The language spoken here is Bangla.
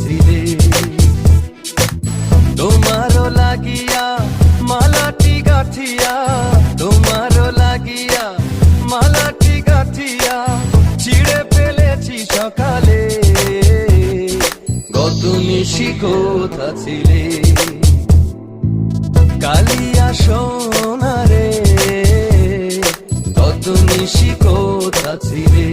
ছিলে। তোমারও লাগিয়া মালাটি গাথিয়া, তোমারও লাগিয়া মালাটি গাথিয়া ছিঁড়ে ফেলেছি সকালে। গত নিশি কোথা ছিলে, কালিয়া সোনারে, গত নিশি কোথা ছিলে।